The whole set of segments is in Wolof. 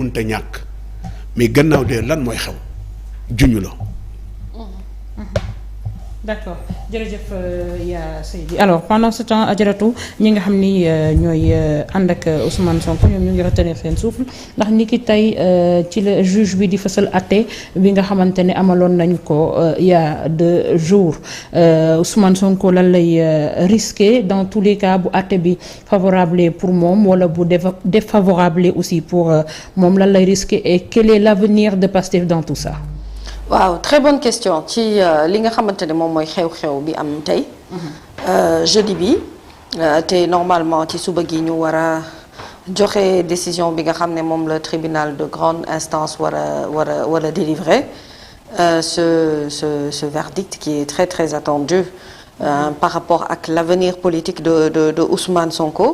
mënta ñàkk mais gannaaw de lan mooy xew juñu la. d'accord jërëjëf yaa Seydi alors pendant ce temps ajaratu ñi nga xam ni ñooy ànd ak Ousmane Sonko ñoom ñu ngi retenir seen souffle ndax ni ki tey ci la juge bi di fësal àtte bi nga xamante ne amaloon nañu ko il y a 2 jours Ousmane Sonko lan lay risquer dans tous les cas bu àtte bi favorable pour moom wala bu défavorable aussi pour moom lan lay risquer et quel est l'avenir de Pastef dans tout ça. waaw très bonne question ci li nga xamante ne moom mooy xew-xew bi am tey. jeudi bi te normalement ci suba gi ñu war a joxe décision bi nga xam ne moom la tribunal de grande instance war a délivrer ce verdict qui est très très attendu par rapport ak l'avenir politique de Ousmane Sonko.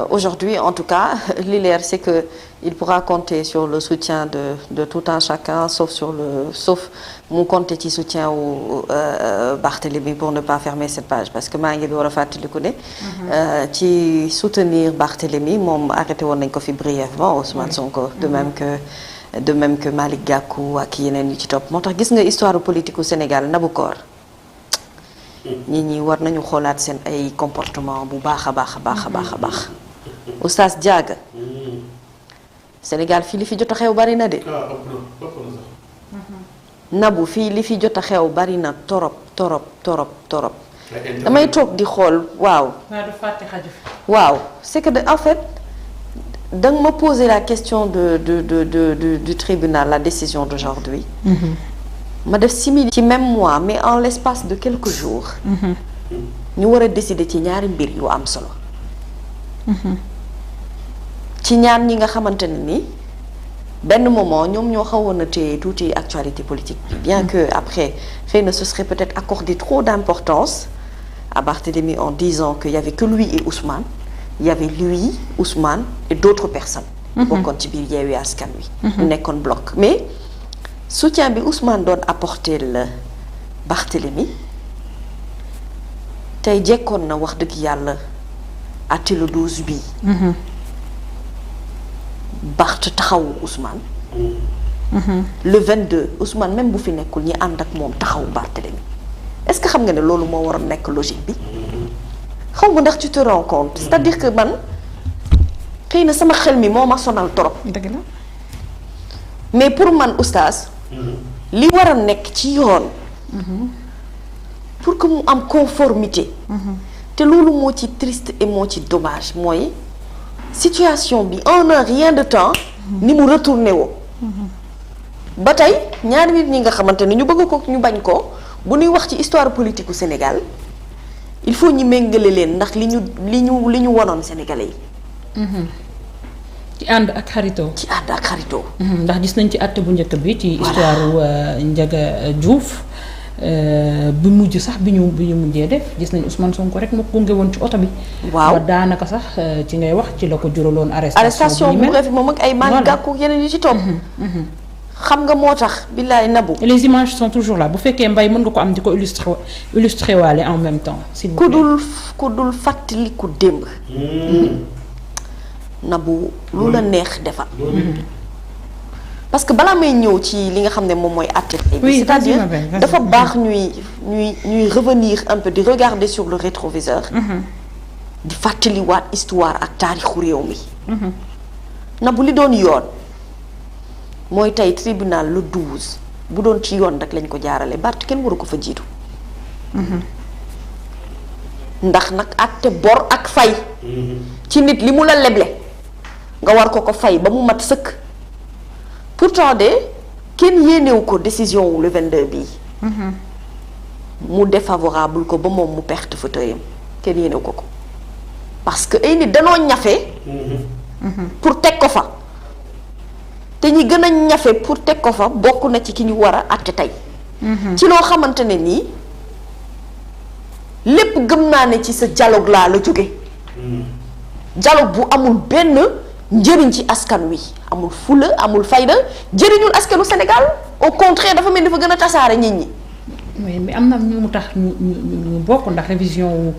Aujourd'hui en tout cas li leer c'est que il pourra compter sur le soutien de tout un chacun sauf mu compter ci soutien wu Barthélémy pour ne pas fermer cette page parce que maa ngi war a fàttaliku ne ci soutenir Barthélémy moom arrêté woon nañ ko fi brièvement Ousmane Sonko de même que Malick Gakou ak yeneen yu ci topp moo tax gis nga histoire politique au Sénégal Nabokor nit ñi war nañu xoolaat seen ay comportement bu baax a baax Oustaz Diaga Sénégal fii li fi jot a xew bari na de Nabou fii li fi jot a xew bari na torop damay toog di xool waaw c'est que en fait danga ma poser la question du tribunal la décision d'aujourd'hui ma def simili ci même mois mais en l'espace de quelques jours ñu war a décider ci ñaari mbir yu am solo ci ñaan ñi nga xamante ne ni benn moment ñoom ñoo xawoon a téye tuuti actualité politique bi bien que après xëy na ce serait peut-être accordé trop d'importance à Barthélémy en disant qu'il y avait que lui et Ousmane il y avait lui Ousmane et d'autres personnes bokkoon ci biir Yewwi Askan Wi ñu nekkoon bloc mais soutien bi Ousmane doon apporter la Barthélémy tey jekkoon na wax dëgg yàlla àtte le 12 bii Barth taxawu Ousmane le 22 Ousmane même bu fi nekkul ñi ànd ak moom taxawu Barthélémy est-ce que xam nga ne loolu moo waroon nekk logique bi xaw ma ndax tu te rends compte c'est-à-dire que man xëy na sama xel mi moo ma sonal trop dëgg la mais pour man oustaz li war a nekk ci yoon pour que mu am conformité te loolu moo ci triste et moo ci dommage mooy situation bi en un rien de temps ni mu retourné woo ba tey ñaari nit ñi nga xamante ne ñu bëgg ko ñu bañ ko bu ñuy wax ci histoire politique u Sénégal il faut ñu méngale leen ndax li ñu wonoon Sénégalais yi ci ànd ak xaritoo ndax gis nañ ci àtte bu njëkk bi ci histoire Ndiaga Diouf bi mujj sax bi ñu mujjee def gis nañ Ousmane Sonko rek moo ko gunge woon ci oto bi waaw ba daanaka sax ci ngay wax ci la ko juraloon arrestation bu bref moom ak ay Malick Gakou yeneen yu ci topp xam nga moo tax billaay Nabou les images sont toujours là bu fekkee mbay mën nga ko am di ko illustrer waale en même temps s'il vous plaît ku dul fàttali ku démb Nabou lu la neex defal parce que balaa may ñëw ci li nga xam ne moom mooy àtte bi c'est-à-dire dafa baax ñuy revenir un peu di regarder sur le rétroviseur di fàttaliwaat histoire ak taarixu réew mi Nabou li doon yoon mooy tey tribunal le 12 bu doon ci yoon rek lañ ko jaarale Barth kenn waru ko fa jiitu ndax nag àtte bor ak fay ci nit li mu la leble nga war ko fay ba mu mat sëkk pourtant de kenn yéenewu ko décision wu le 22 bii mu défavorable ko ba moom mu perte fauteuil am kenn yéenewu ko parce que ay nit danoo ñafe pour teg ko fa te ñi gën a ñafe pour teg ko fa bokk na ci ki ñu war a àtte tey ci loo xamante ne nii lépp gëm naa ne ci sa dialogue laa la jóge dialogue bu amul benn njëriñ ci askan wi amul fula amul fayda jëriñul askanu Sénégal au contraire dafa mel ni dafa gën a tasaare nit ñi mais am na ñu mu tax ñu bokk ndax révision wu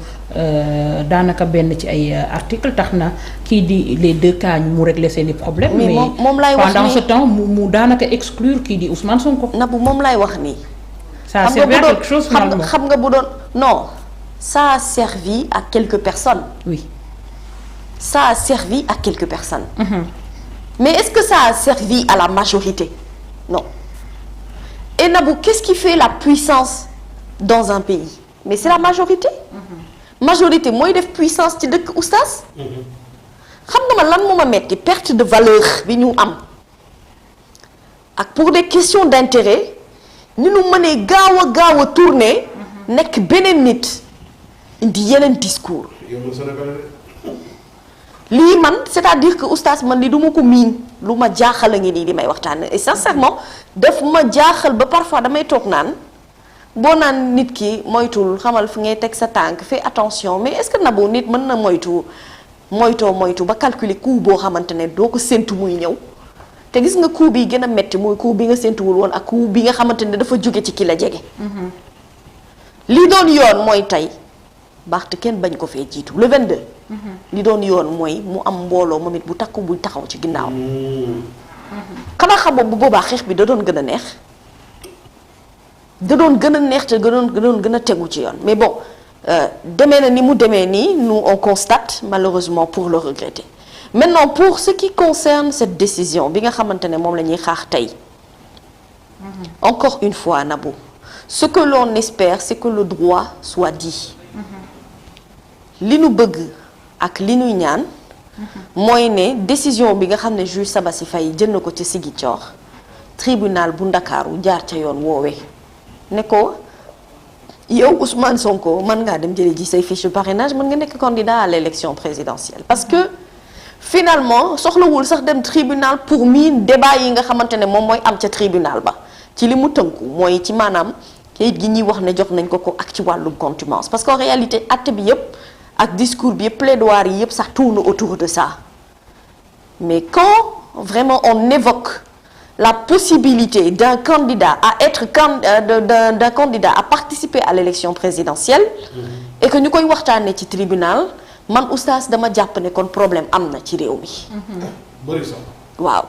daanaka benn ci ay article tax na kii di les 2 cas mu régler seeni problème mais moom lay wax pendant ce temps mu daanaka exclure kii di Ousmane Sonko. Nabou moom lay wax nii. ça servait à quelque chose finalement xam nga bu doon non ça a servi à quelques personnes. oui. ça a servi à quelques personnes. Mais est-ce que ça a servi à la majorité? Non. Et Nabou, qu'est-ce qui fait la puissance dans un pays? Mais c'est la majorité. Majorité mooy def puissance ci dëkk oustaz. xam nga ma lan moo ma metti perte de valeur bi ñu am ak pour des questions d'intérêt ni ñu mënee gaaw a tourner nekk beneen nit indi yeneen discours. lii man c'est-à-dire que oustaz man li du ma ko miin lu ma jaaxal a ngi nii di may waxtaan et sincèrement daf ma jaaxal ba parfois damay toog naan boo naan nit ki moytul xamal fi ngay teg sa tànk fais attention mais est-ce que Nabou nit mën na moytu ba calculer coût boo xamante ne doo ko séntu muy ñëw te gis nga coût bi gën a metti mooy coût bi nga séntuwul woon ak coût bi nga xamante ne dafa jóge ci ki la jege. li doon yoon mooy tey baxte kenn bañ ko fee jiitu le 22. li doon yoon mooy mu am mbooloo moom it bu takku buy taxaw ci ginnaaw. xanaa xamoo bu boobaa xeex bi da doon gën a neex. da doon gën a neex te gën a tegu ci yoon mais bon demee na ni mu demee nii nous on constate malheureusement pour le regretter. Maintenant pour ce qui concerne cette décision bi nga xamante ne moom la ñuy xaar tey. Encore une fois Nabou ce que l'on espère c'est que le droit soit dit. li nu bëgg ak li nuy ñaan mooy ne décision bi nga xam ne juge Sabassy Faye jël na ko ci Ziguinchor tribunal bu Ndakaaru jaar ca yoon woowee ne ko yow Ousmane Sonko mën ngaa dem jële ji say fiche de parrainage mën nga nekk candidat à l'élection présidentielle parce que finalement soxlawul sax dem tribunal pour miin débat yi nga xamante ne moom mooy am ca tribunal ba ci li mu tënku mooy ci maanaam kayit gi ñuy wax ne jox nañ ko ak ci wàllum contumace parce qu'en réalité acte bi yépp ak discours bi yëpp plaidoirie yi yëpp ça tourne autour de ça mais quand vraiment on évoque la possibilité d'un candidat à être d'un candidat à participer à l'élection présidentielle et que ñu koy waxtaanee ci tribunal man oustaz dama jàpp ne kon problème am na ci réew mi. bëri sax. waaw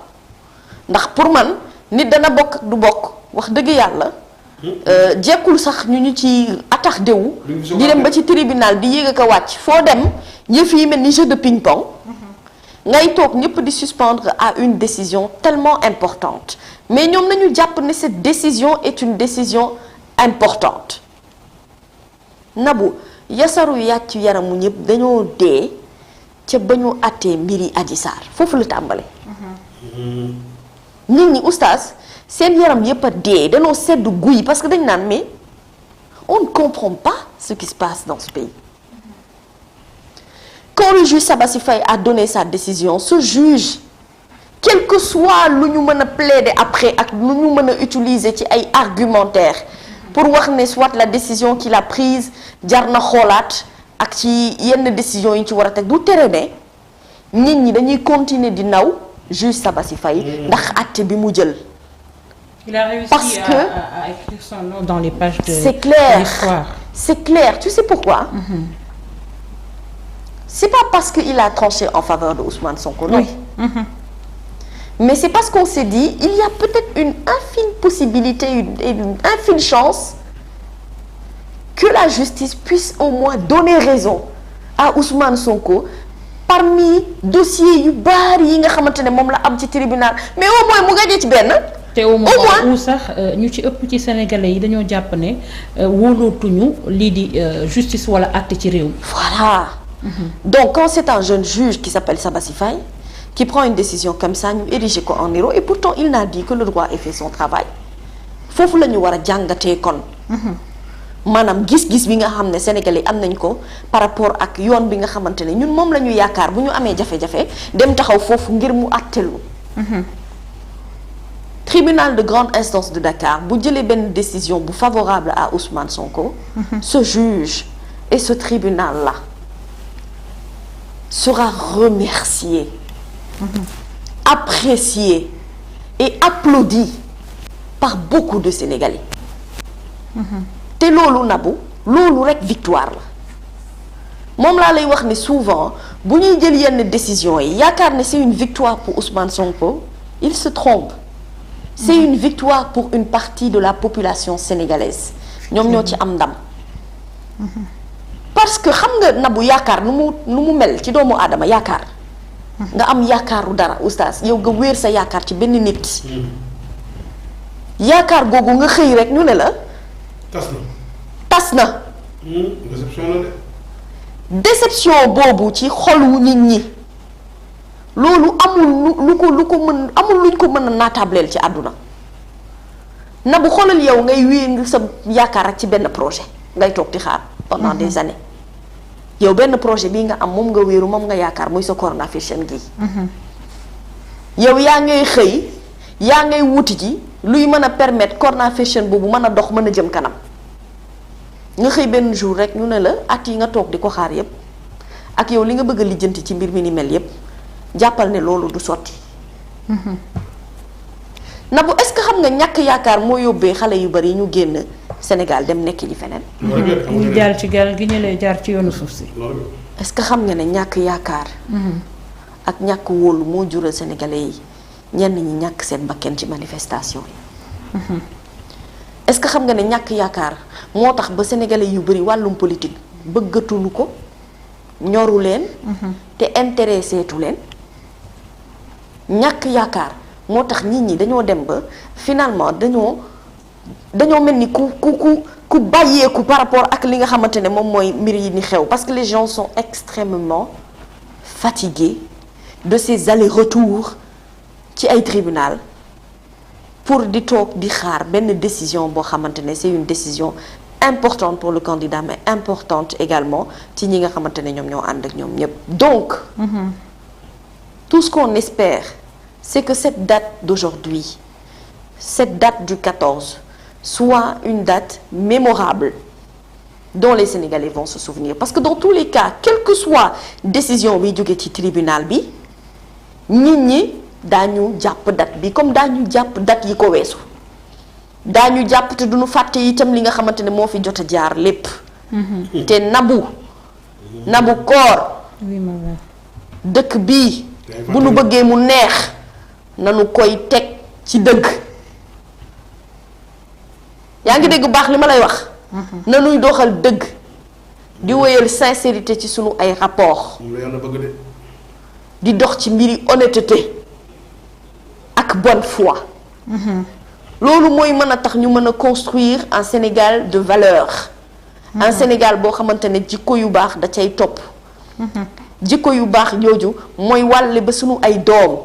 ndax pour man nit dana bokk du bokk wax dëgg yàlla. jekkul sax ñu ci attax dewu di dem ba ci tribunal di yéeg ak a wàcc foo dem yëf yi mel ni jeu de ping-pong ngay toog ñëpp di suspendre à une décision tellement importante mais ñoom nañu jàpp ne cette décision est une décision importante. Nabou yasaru yàcc yaramu ñëpp dañoo dee ca ba ñu àttee mbiri Adji Sarr foofu la tàmbale nit ñi oustaz seen yaram yëpp a dee danoo sedd guy parce que dañ naan mais on ne comprend pas ce qui se passe dans ce pays. Quand le juge Sabassy Faye a donné sa décision ce juge quel que soit lu ñu mën a plaider après ak lu ñu mën a utiliser ci ay argumentaire pour wax ne soit la décision qu'il a prise jar na xoolaat ak ci yenn décision yi ci war a teg du tere ne nit ñi dañuy continuer di naw juge Sabassy Faye ndax àtte bi mu jël. Il a réussi parce que à écrire son nom dans les pages de l'histoire. C'est clair. Tu sais pourquoi? C'est pas parce qu'il a tranché en faveur de Ousmane Sonko, non. Oui. Mais c'est parce qu'on s'est dit, il y a peut-être une infime possibilité, une infime chance que la justice puisse au moins donner raison à Ousmane Sonko parmi dossiers yu bari yi nga xamante ne moom la am ci tribunal mais au moins mu gagné ci benn. te au moment où sax ñu ci ëpp ci sénégalais yi dañoo jàpp ne wóolootuñu lii di justice wala acte ci réew mi. Voilà. Donc quand c'est un jeune juge qui s'appelle Sabassy Faye qui prend une décision comme ça ñu érigé ko en héros et pourtant il n'a dit que le droit ait fait son travail foofu la ñu war a jàngatee kon. maanaam gis-gis bi nga xam ne sénégalais am nañ ko par rapport ak yoon bi nga xamante ne ñun moom la ñu yaakaar bu ñu amee jafe-jafe dem taxaw foofu ngir mu àttelu. Tribunal de grande instance de Dakar bu jëlee benn décision bu favorable à Ousmane Sonko. Ce juge et ce tribunal-là sera remercié, apprécié et applaudi par beaucoup de Sénégalais. te loolu Nabou loolu rek victoire la moom laa lay wax ne souvent bu ñuy jël yenn décisions yi yaakaar ne c'est une victoire pour Ousmane Sonko il se trompe c'est une victoire pour une partie de la population sénégalaise ñoom ñoo ci am ndam parce que xam nga Nabou yaakaar nu mu mel ci doomu aadama yaakaar nga am yaakaaru dara oustaz yow nga wéer sa yaakaar ci benn nit yaakaar googu nga xëy rek ñu ne la tas na déception boobu ci xolu nit ñi loolu amul lu ko mën amul luñ ko mën a naataableel ci àdduna Nabou xoolal yow ngay wéer sa yaakaar ak ci benn projet ngay toog di xaar pendant des années yow benn projet bii nga am moom nga wéeru moom nga yaakaar muy sa Corona Fashion gi yow yaa ngay xëy yaa ngay wuti ji luy mën a permettre Corona Fashion boobu mën a dox mën a jëm kanam nga xëy benn jour rek ñu ne la at yi nga toog di ko xaar yépp ak yow li nga bëgg a lijjanti ci mbir mi ni mel yépp jàppal ne loolu du sotti Nabou est-ce que xam nga ñàkk yaakaar moo yóbbee xale yu bari ñu génn Sénégal dem nekk di feneen ñu jaar ci gaal gi ñu lay jaar ci yoonu suuf si est-ce que xam nga ne ñàkk yaakaar ak ñàkk wóolu moo jural sénégalais yi ñenn ñi ñàkk seen bakken ci manifestation yi est-ce que xam nga ne ñàkk yaakaar moo tax ba sénégalais yu bari wàllum politique bëggatuñu ko ñoru leen te intéressé tu leen ñàkk yaakaar moo tax nit ñi dañoo dem ba finalement dañoo mel ni ku bàyyeeku par rapport ak li nga xamante ne moom mooy mbir yi ni xew parce que les gens sont extrêmement fatigués de ces allers-retours ci ay tribunal pour di toog di xaar benn décision boo xamante ne c'est une décision importante pour le candidat mais importante également ci ñi nga xamante ne ñoom ñoo ànd ak ñoom ñépp donc tout ce qu'on espère c'est que cette date d'aujourd'hui cette date du 14 soit une date mémorable dont les Sénégalais vont se souvenir parce que dans tous les cas quelle que soit décision bi jóge ci tribunal bi nit ñi daañu jàpp date bi comme daañu jàpp date yi ko weesu daañu jàpp te duñu fàtte itam li nga xamante ne moo fi jot a jaar lépp te Nabou Cor dëkk bii bu nu bëggee mu neex nanu koy teg ci dëgg yaa ngi dégg baax li ma lay wax nanuy doxal dëgg di wéyal sincérité ci sunu ay rapport di dox ci mbiri honnêteté ak bonne foi loolu mooy mën a tax ñu mën a construire un Sénégal de valeur un Sénégal boo xamante ne jikko yu baax da cay topp jikko yu baax jooju mooy wàlle ba sunu ay doom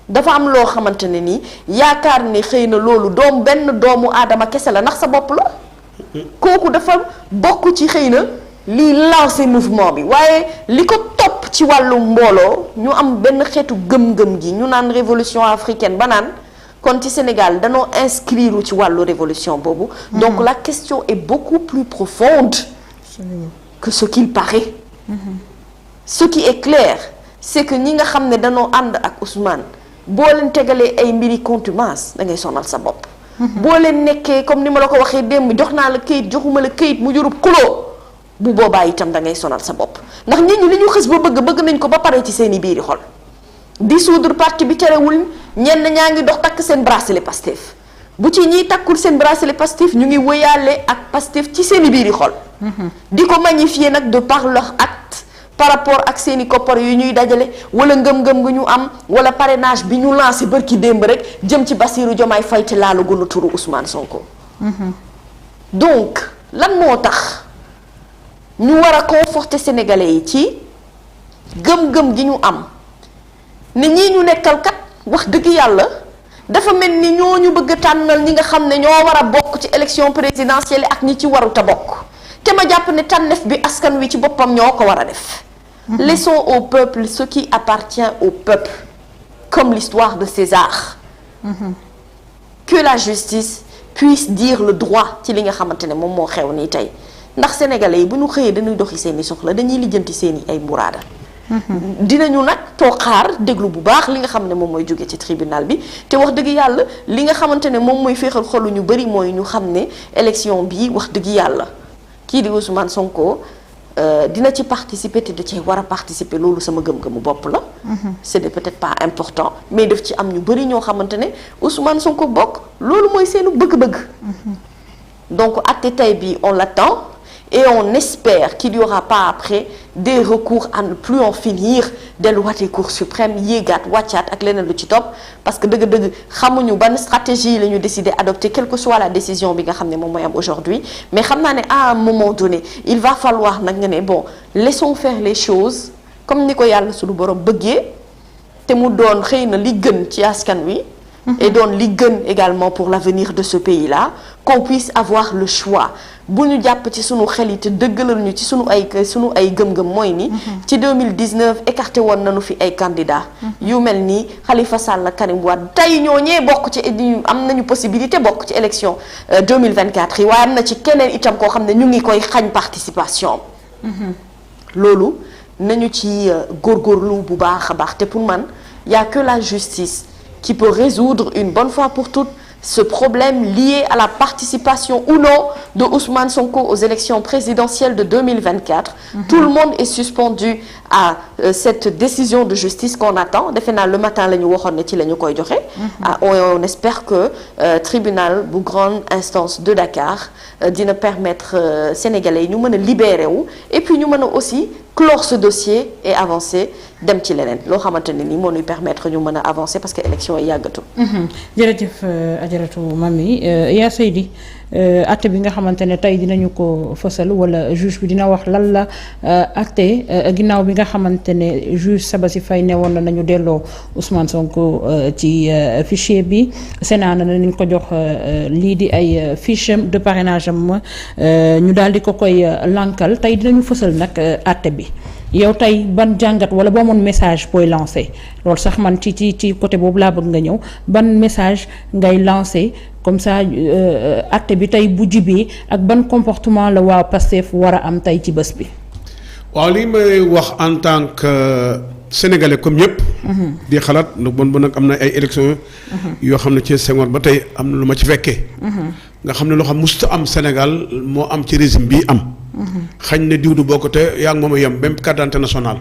dafa am loo xamante ne nii yaakaar ne xëy na loolu benn doomu aadama kese la ndax sa bopp la kooku dafa bokk ci xëy na liy lancer mouvement bi waaye li ko topp ci wàllu mbooloo ñu am benn xeetu gëm-gëm gi ñu naan révolution africaine ba naan kon ci Sénégal danoo inscrire ci wàllu révolution boobu donc la question est beaucoup plus profonde que ce qu'il paraît ce qui est clair c'est que ñi nga xam ne danoo ànd ak Ousmane boo leen tegalee ay mbiri contumace da ngay sonal sa bopp boo leen nekkee comme ni ma la ko waxee démb jox naa la këyit joxuma la këyit mu jurub kuloo bu boobaa itam da ngay sonal sa bopp ndax nit ñi li ñu xës ba bëgg nañ ko ba pare ci seeni biiri xol dissoudre parti bi terewul ñenn ñaa ngi dox takk seen bracelet Pastef bu ci ñiy takkul seen bracelet Pastef ñu ngi wëyaale ak Pastef ci seeni biiri xol di ko magnifier nag de par leur acte par rapport ak seeni koppar yu ñuy dajale wala ngëm-ngëm nga ñu am wala parrainage bi ñu lancé bërki démb rek jëm ci Bassirou Diomaye Faye te laalu gën a turu Ousmane Sonko donc lan moo tax ñu war a conforter sénégalais yi ci gëm-gëm gi ñu am ne ñii ñu nekkal kat wax dëgg yàlla dafa mel ni ñoo ñu bëgg a tànnal ñi nga xam ne ñoo war a bokk ci élection présidentielle ak ñi ci warut a bokk te ma jàpp ne tànneef bi askan wi ci boppam ñoo ko war a def. Laissons au peuple ce qui appartient au peuple comme l'histoire de César. Que la justice puisse dire le droit ci li nga xamante ne moom moo xew nii tey ndax sénégalais yi bu ñu xëyee dañuy doxi seeni soxla dañuy lijjanti seeni ay mburaada dinañu nag toog xaar déglu bu baax li nga xam ne moom mooy jóge ci tribunal bi te wax dëgg yàlla li nga xamante ne moom mooy féexal xolu ñu bëri mooy ñu xam ne élection bi wax dëgg yàlla kii di Ousmane Sonko dina ci participer te da cee war a participer loolu sama gëm-gëmu bopp la. c'est peut-être pas important mais daf ci am ñu bëri ñoo xamante ne Ousmane Sonko bokk loolu mooy seenu bëgg-bëgg. donc àtte tey bi on l'attend et on espère qu'il y aura pas après des recours à ne plus en finir delluwaatee Cour suprême yéegaat wàccaat ak leneen lu ci topp parce que dëgg-dëgg xamuñu ban stratégie la ñu décider adopter quelle que soit la décision bi nga xam ne moom mooy am aujourd'hui mais xam naa ne à un moment donné il va falloir nag nga ne bon laissons faire les choses comme ni ko yàlla suñu borom bëggee te mu doon xëy na li gën ci askan wi. et doon li gën également pour l'avenir de ce pays-là qu'on puisse avoir le choix bu ñu jàpp ci sunu xel yi te dëggalal ñu ci sunu ay gëm-gëm mooy ni ci 2019 écarté woon nañu fi ay candidats yu mel ni Khalifa Sall Karim Wade tey ñooñee bokk ci am nañu possibilité bokk ci élection 2024 yi waaye am na ci keneen itam koo xam ne ñu ngi koy xañ participation loolu nañu ci góorgóorlu bu baax a baax te pour man y a que la justice qui peut résoudre une bonne fois pour toutes ce problème lié à la participation ou non de Ousmane Sonko aux élections présidentielles de 2024. Tout le monde est suspendu à cette décision de justice qu'on attend. Defe naa le matin la ñu waxoon ne ci la ñu koy joxe. On espère que tribunal bu grande instance de Dakar dina permettre sénégalais yi ñu mën a libérer wu et puis ñu mën a aussi clore ce dossier et avancer dem ci leneen loo xamante ne ni moo ñuy permettre ñu mën a avancer parce que élection yi yàggatul. jërëjëf ajaratu Mamy yaa Seydi acte bi nga xamante ne tey dinañu ko fësal wala juge bi dina wax lan la acte ginnaaw bi nga xamante ne juge Sabassy Faye ne woon nañu delloo Ousmane Sonko ci fichier bi Sénat na nañ ko jox lii di ay fiche de parrainage am ñu daal di ko koy lankal tey dinañu fësal nag acte bi. yow tey ban jàngat wala boo amoon message booy lancé loolu sax man ci côté boobu laa bëgg nga ñëw ban message ngay lancé comme ça acte bi tey bu jibee ak ban comportement la waa Pastef war a am tey ci bés bi. waaw li may wax en tant que sénégalais comme ñëpp. di xalaat nag bon nag am na ay élections. yoo xam ne ci Senghor ba tey am na lu ma ci fekkee. nga xam ne loo xam musta am Sénégal moo am ci régime bii am. xañ ne diw du bokk te yaa ngi moom a yem même carte d'identité nationale.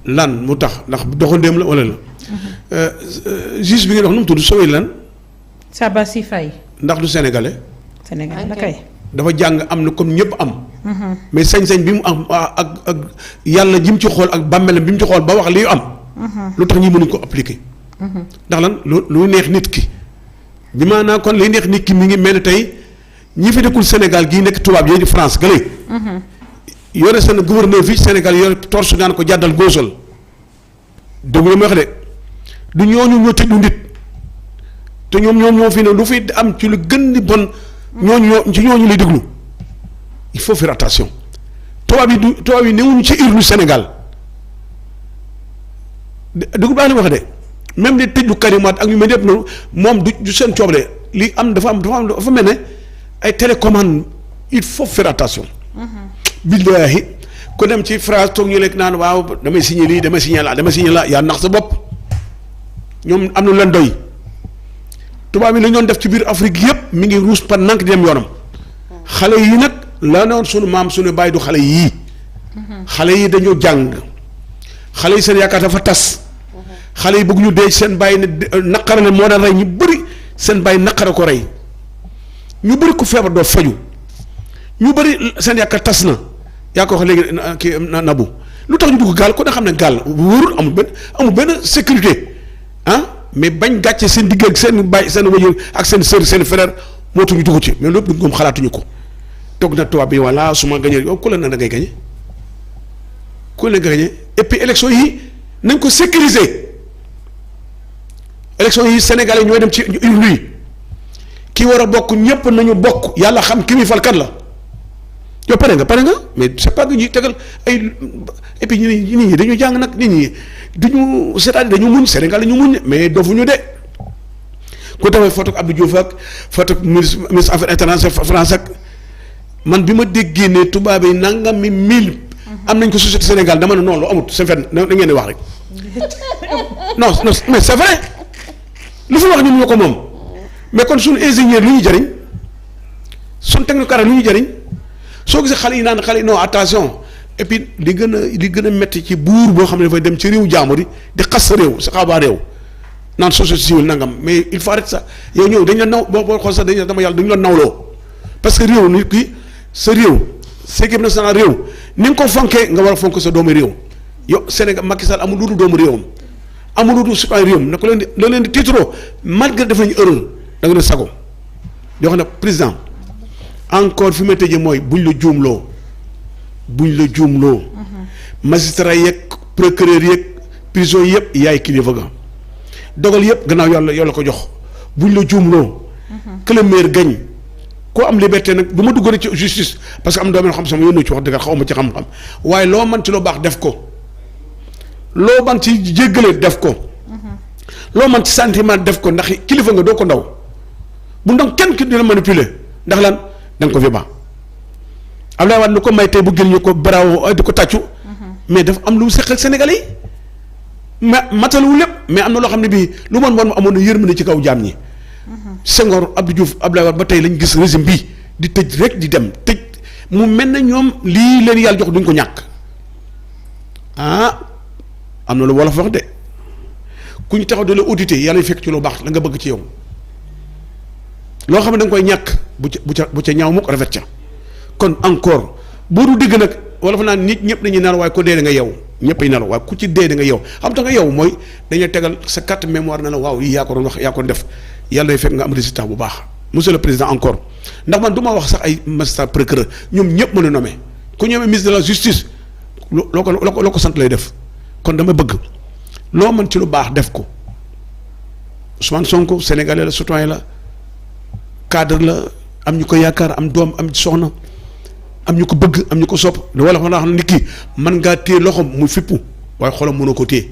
lan mu tax ndax doxandéem la wala la. juge bi nga dox nu mu tudd sooy lan. Sabassy Faye. ndax du sénégalais. Sénégal la kay. dafa jàng am na comme ñëpp am. mais sañ-sañ bi mu am ak yàlla ji mu ci xool ak bàmmeelam bi mu ci xool ba wax li am. lu tax ñi mënuñ ko appliquer. ndax lan lu neex nit ki. bi maanaam kon liy neex nit ki mi ngi mel ne tey ñi fi dëkkul Sénégal gii nekk tubaab yooyu di France gële. yore seen gouverneur fii Sénégal yore torse ngaan ko jàddal góosal dégg nga ma wax de du ñooñu ñoo tëj lu nit te ñoom ñoo fi ne lu fi am ci lu gën di bon ñooñu lay déglu il faut faire attention tubaab yi newuñu ci urne Sénégal dégg baax li wax de même de tëj lu Karim Wade ak ñu mel yëpp noonu moom du seen coob de li am dafa mel ne ay télécommande il faut faire attention. billaahi ku dem ci phrase toog ñu lekk naan waaw damay signé lii damay signé laa yaa nax sa bopp ñoom am na leen doy tubaab yi la ñu doon def ci biir Afrique yëpp mi ngi ruus par nank di dem yoonam xale yi nag la noon sunu maam sunu bàyyi du xale yii xale yi dañoo jàng xale yi seen yaakaar dafa tas xale yi bëgg ñu dee seen bàyyi ne naqara ne moo daan rey ñu bëri seen bàyyi naqara ko rey ñu bëri ku feebar doo faju ñu bëri seen yaakaar tas na yaa ko wax léegi kii nabu lu tax ñu dugg gaal ko da xam ne gaal wóorul amul benn sécurité ah mais bañ gàcce seen digg ak seen bàyyi seen wajur ak seen sœur seen frère moo tax ñu dugg ci mais lépp ñoom xalaatuñu ko toog na tubaab bi voilà su ma gañee yow ku la na da ngay gañe ku la nga gañe et puis élection yi nañ ko sécuriser élection yi Sénégalais ñooy dem ci urne yi ki war a bokk ñëpp nañu bokk yàlla xam ki muy fal kan la yow pare nga mais c'est pas que ñuy tegal ay et puis nit ñi dañu jàng nag nit ñi duñu c'est-à-dire dañu muñ Sénégal dañu muñ mais dofuñu de ku tawee photo Abdou Diouf ak photo ministre affaires étrangères France ak man bi ma déggee ne tubaab yi nangami 1000 am nañ ko société Sénégal dama ne noonu lu amut c'est fait da ngeen di wax rek non mais c'est vrai lu fi wax ñun ñoo ko moom mais kon suñu ingénieur lu ñuy jëriñ suñu technocrate lu ñuy jëriñ soo gisee xale yi naan xale yi non attention et puis li gën a métti ci buur boo xam ne dafay dem ci réew jàmbur yi di xas sa réew sa xaabaa réew naan société civile nangam mais il faut arrêter ça yow ñëw dañu la naw boo xool sax dañu dama yàlla dañu la nawloo parce que réew nit ki sa réew sa équipe nationale réew ni nga ko fonkee nga war a fonk sa doomu réew yow Sénégal Macky Sall amul lu dul doomu réewam amul lu dul citoyen réewam na ko leen di tiitaroo malgré def nañu erreur da nga ne sago yoo xam ne président encore fi may tëjee mooy buñ la juumloo magistrat yeeg procureur yeeg prison yëpp yaay kilifa ga dogal yëpp gannaaw yàlla ko jox buñ la juumloo que le maire gagne koo am liberté nag du ma dugg ci justice parce que am doomeen xam sama yónnu ci wax dëgg xaw ma ci xam-xam waaye loo man ci loo baax def ko loo man ci jéggale def ko loo man ci sentiment def ko ndax kilifa nga doo ko ndaw bu ndaw kenn ki dina manipuler ndax lan da nga ko fi baax Abdoulaye Wade lu ko may tey bu gën ñu ko bravo di ko tàccu mais dafa am lu mu seq ak Sénégalais yi mais mataluwul lépp mais am na loo xam ne bii lu bon amoon na yërmande ci kaw jaam ñi Senghor Abdou Diouf Abdoulaye Wade ba tey lañ gis régime bi di tëj rek di dem tëj mu mel na ñoom lii leen yàlla jox duñ ko ñàkk am na lu wolof wax de ku ñu taxaw de la audité yàlla fekk ci lu baax la nga bëgg ci yow loo xam ne da nga koy ñàkk bu ca ñaaw mukk rafet ca kon encore boo du digg nag wala fa naan nit ñëpp dañuy nelaw waaye ku dee da nga yow ñëpp ay nelaw waaye ku ci dee da nga yow xam ta nga yow mooy dañuy tegal sa carte mémoire na la waaw lii yaa ko doon wax yaa ko def yàlla day fekk nga am résultat bu baax monsieur le président encore ndax man du ma wax sax ay magistrat procureur ñoom ñëpp mën a nommé ku ñëwee ministre de la justice loo ko sant lay def kon dama bëgg loo mën ci lu baax def ko Ousmane Sonko sénégalais la citoyen la cadre la am ñu ko yaakaar am doom am soxna am ñu ko bëgg am ñu ko sopp wala wax nit ki mën ngaa téye loxoom muy fippu waaye xolam mënoo ko téye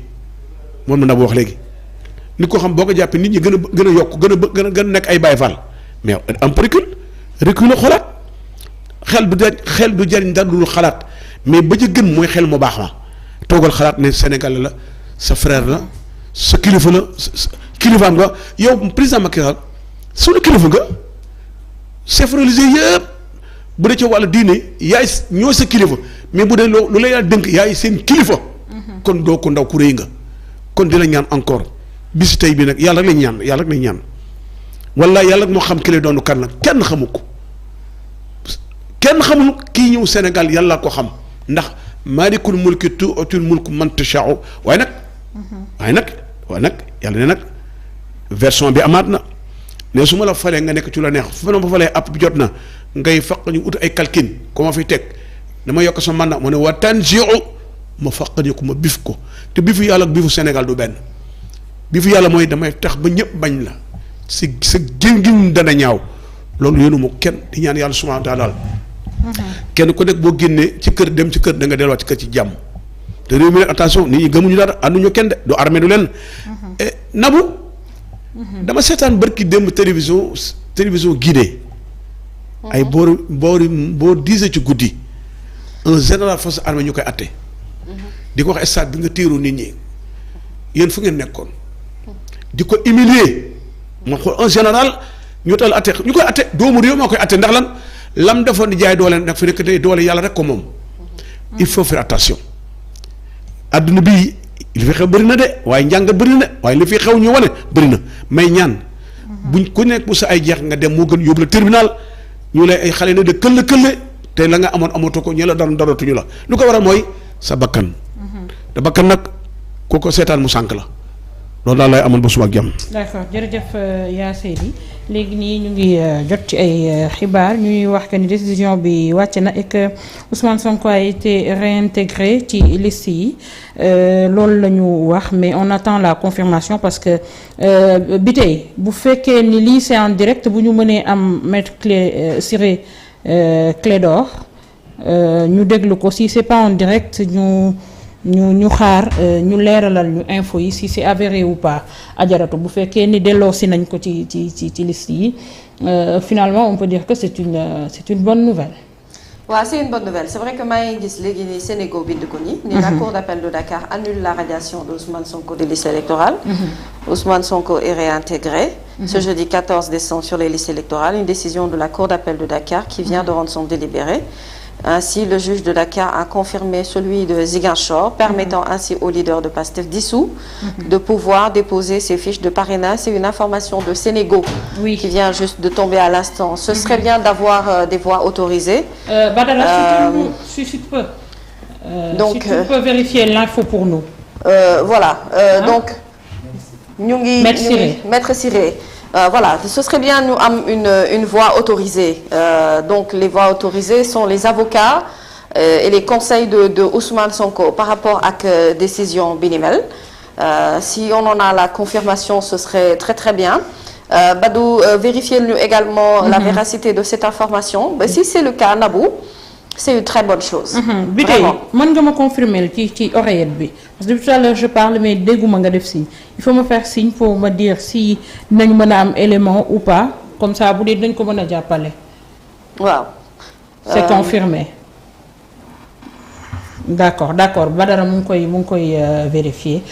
moom mën na wax léegi nit ko xam boo ko jàppee nit ñi gën a yokk gën a nekk ay Baay Faal mais am recul xolaat xel du jariñ dara dul xalaat mais ba ca gën mooy xel mu baax ma toogal xalaat ne Sénégal la sa frère la sa kilifa la kilifaam nga yow président Macky Sall suñu kilifa nga chef religieux yëpp bu dee ci wàllu diine yaay ñoo sa kilifa mais bu dee lu la yàlla dënk yaay seen kilifa kon doo ko ndaw ku rëy nga kon dina ñaan encore bisi tey bi nag yàlla rek lañ ñaan wala yàlla moo xam ki lay doonu kan nag kenn xamu ko kenn xamul kii ñëw Sénégal yàlla ko xam ndax maalikul mulki tu'til mulka man tashaa'u waaye nag yàlla ne nag version bi amaat na ne su ma la falee nga nekk ci la neex fu ma falee app bi jot na ngay faq ñu ut ay calcul ko ma fi teg dama yokk sa mandat mu ne wa tanzi'u ma faq ni ko ma bif ko te bifu yàlla ak bifu Sénégal du benn bifu yàlla mooy damay tax ba ñëpp bañ la sa génn dana ñaaw loolu yéenu mu kenn di ñaan yàlla subhaanahu wa taala kenn ku nekk boo génnee ci kër dem ci kër da nga delluwaat ci kër ci jàmm te réew mi nag attention nit ñi gëmuñu dara ànduñu kenn de du armée du leen nabu dama seetaan barki démb télévision Guinée ay boo diisee ci guddi un général force armée ñu koy atte di ko wax stade bi nga téeru nit ñi yéen fu ngeen nekkoon di ko humilier ma xool un général ñu tal atte ñu koy atte doomu réew moo koy atte ndax lan lam defoon di jaay doole nag fi nekk tey doole yàlla rek ko moom il faut faire attention adduna bii li fi xew bëri na de waaye njàngat bëri na de waaye li fi xew ñu wane bëri na may ñaan buñ ku nekk bu sa ay jeex nga dem moo gën yóbbu la tribunal ñu lay ay xale ne de këll te la nga amoon amatoo ko ñu la daratuñu la lu ko waral mooy sa bakkan te bakkan nag ku ko seetaan mu sànk la loolu daal lay amoon ba suba ak jàmm. d'accord jërëjëf yaa Seydi léegi nii ñu ngi jot ci ay xibaar ñuy wax que ni décision bi wàcc na et que Ousmane Sonko a été réintégré ci liste yi loolu la ñu wax mais on attend la confirmation parce que bi tey bu fekkee ni lii c'est en direct bu ñu mënee am maître Ciré Clédor ñu déglu ko si c'est pas en direct ñu xaar ñu leeralal ñu info yi si c'est avéré ou pas ajaratu bu fekkee ni delloosi nañ ko ci liste yi finalement on peut dire que c'est une bonne nouvelle. waaw c'est une bonne nouvelle c'est vrai que maa ngi gis léegi nii Sénégal bind ko ni la cour d'appel de Dakar annule la radiation de Ousmane Sonko des listes électorales. Ousmane Sonko est réintégré ce jeudi 14 décembre sur les listes électorales, une décision de la cour d'appel de Dakar qui vient de rendre son délibéré. Ainsi, le juge de Dakar a confirmé celui de Ziguinchor, permettant ainsi au leader de PASTEF dissous de pouvoir déposer ses fiches de parrainage. C'est une information de Sénégal qui vient juste de tomber à l'instant. Ce serait bien d'avoir des voix autorisées. Badara, si tu peux. Donc, si tu peux vérifier l'info pour nous. Voilà. Donc, Maître Ciré. Voilà, ce serait bien nous am une voix autorisée. Donc les voix autorisées sont les avocats et les conseils de Ousmane Sonko par rapport à décision bi ni mel. Si on en a la confirmation, ce serait très très bien. Badou, vérifiez nous également la véracité de cette information. Mais si c'est le cas, Nabou, c'est une très bonne chose. bi tey mën nga ma confirmer ci oreillette bi parce que depuis tout à l'heure je parle mais dégguma nga def signe il faut me faire signe pour me dire si nañ mën a am élément ou pas comme ça bu dee dañ ko mën a jàppale. waaw. c'est confirmé. d'accord Badara mu ngi koy vérifier.